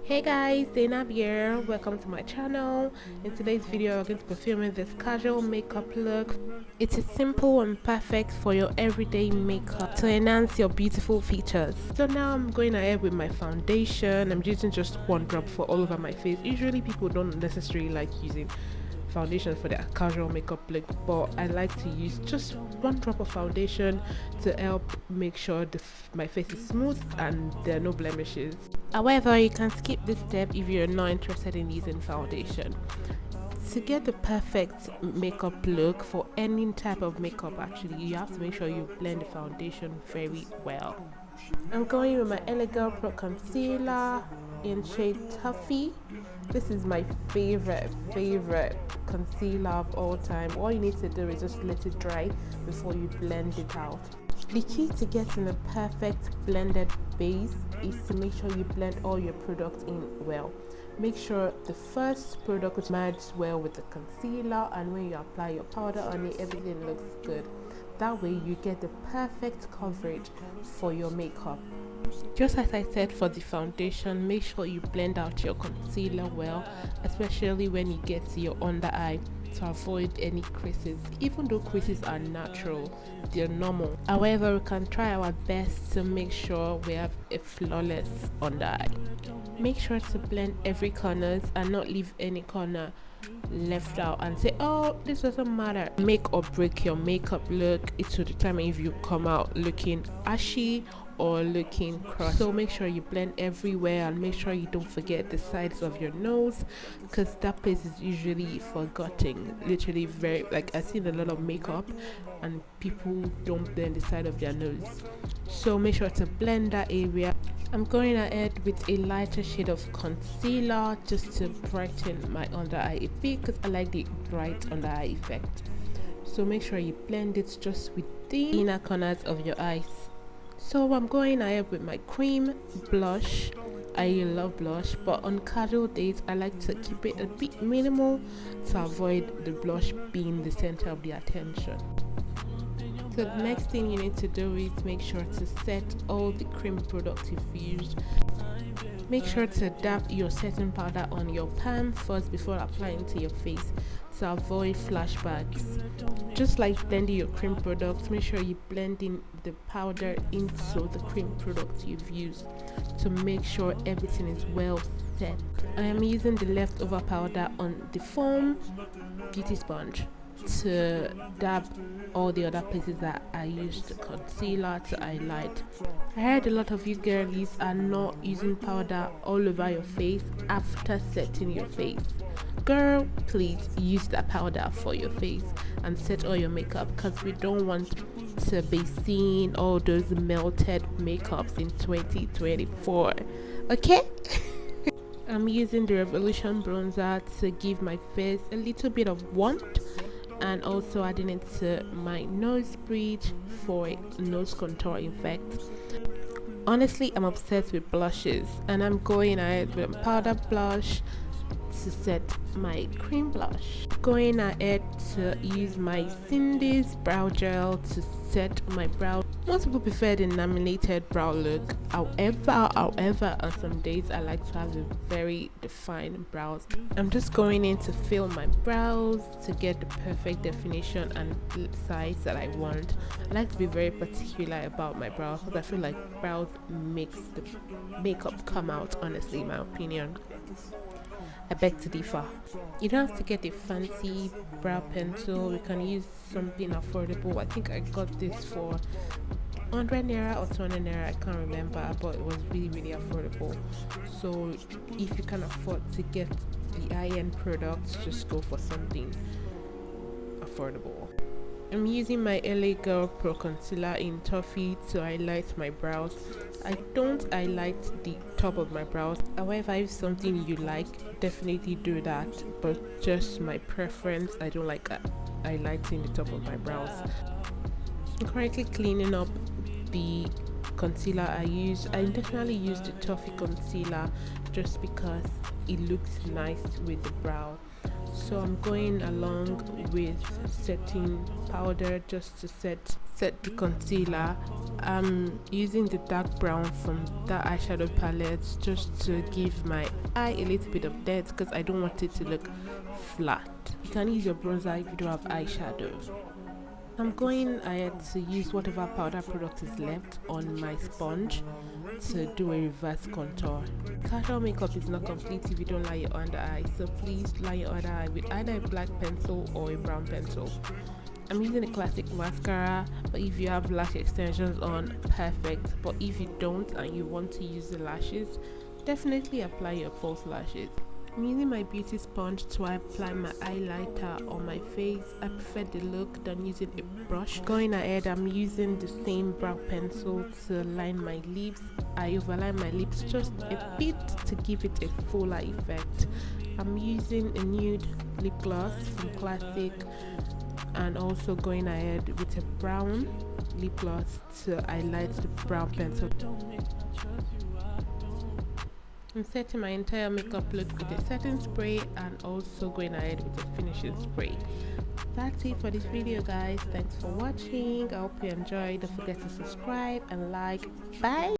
Hey guys, Zainab here. Welcome to my channel. In today's video, I'm going to be filming this casual makeup look. It is simple and perfect for your everyday makeup to enhance your beautiful features. So now I'm going ahead with my foundation. I'm using just one drop for all over my face. Usually people don't necessarily like using foundation for their casual makeup look, but I like to use just one drop of foundation to help make sure my face is smooth and there are no blemishes. However, you can skip this step if you're not interested in using foundation. To get the perfect makeup look for any type of makeup, actually, you have to make sure you blend the foundation very well. I'm going with my Girl Pro Concealer in shade Toffee. This is my favorite concealer of all time. All you need to do is just let it dry before you blend it out. The key to getting a perfect blended base is to make sure you blend all your products in well. Make sure the first product merges well with the concealer, and when you apply your powder on it, everything looks good. That way you get the perfect coverage for your makeup. Just as I said for the foundation, make sure you blend out your concealer well, especially when you get to your under eye, to avoid any creases. Even though creases are natural, they're normal. However, we can try our best to make sure we have a flawless under eye. Make sure to blend every corners and not leave any corner left out and say, oh, this doesn't matter. Make or break your makeup look. It will determine if you come out looking ashy or looking cross. So make sure you blend everywhere, and make sure you don't forget the sides of your nose, because that place is usually forgotten. Literally, very, like, I've seen a lot of makeup and people don't blend the side of their nose, so make sure to blend that area. I'm going ahead with a lighter shade of concealer just to brighten my under eye a bit, because I like the bright under eye effect. So make sure you blend it just with the inner corners of your eyes. So I'm going ahead with my cream blush. I love blush, but on casual days I like to keep it a bit minimal to avoid the blush being the center of the attention. So the next thing you need to do is make sure to set all the cream products you've used. Make sure to dab your setting powder on your palm first before applying to your face to avoid flashbacks. Just like blending your cream products, make sure you blend in the powder into the cream products you've used to make sure everything is well set. I am using the leftover powder on the foam beauty sponge to dab all the other places that I used concealer to highlight. I heard a lot of you girlies are not using powder all over your face after setting your face. Girl, please use that powder for your face and set all your makeup, because we don't want to be seeing all those melted makeups in 2024. Okay? I'm using the Revolution bronzer to give my face a little bit of warmth, and also adding it to my nose bridge for a nose contour effect. Honestly, I'm obsessed with blushes, and I'm going ahead with a powder blush to set my cream blush. Going ahead to use my Cindy's brow gel to set my brow. Most people prefer the laminated brow look. However, on some days I like to have a very defined brows. I'm just going in to fill my brows to get the perfect definition and size that I want. I like to be very particular about my brows because I feel like brows makes the makeup come out, honestly, in my opinion. I beg to differ. You don't have to get a fancy brow pencil. You can use something affordable. I think I got this for 100 naira or 200 naira, I can't remember, but it was really affordable. So if you can afford to get the high-end products, just go for something affordable. I'm using my Girl Pro Concealer in Toffee to highlight my brows. I don't highlight the top of my brows. However, if something you like, definitely do that, but just my preference, I don't like highlighting the top of my brows. I'm currently cleaning up the concealer I use. I intentionally use the Toffee concealer just because it looks nice with the brow. So I'm going along with setting powder just to set the concealer. I'm using the dark brown from that eyeshadow palette just to give my eye a little bit of depth because I don't want it to look flat. You can use your bronzer if you don't have eyeshadow. I'm going ahead to use whatever powder product is left on my sponge to do a reverse contour. Casual makeup is not complete if you don't line your under eye, so please line your under eye with either a black pencil or a brown pencil. I'm using a classic mascara, but if you have lash extensions on, perfect. But if you don't and you want to use the lashes, definitely apply your false lashes. I'm using my beauty sponge to apply my highlighter on my face. I prefer the look than using a brush. Going ahead, I'm using the same brown pencil to line my lips. I overline my lips just a bit to give it a fuller effect. I'm using a nude lip gloss from Classic and also going ahead with a brown lip gloss to highlight the brown pencil. I'm setting my entire makeup look with a setting spray and also going ahead with a finishing spray. That's it for this video, guys. Thanks for watching. I hope you enjoyed. Don't forget to subscribe and like. Bye.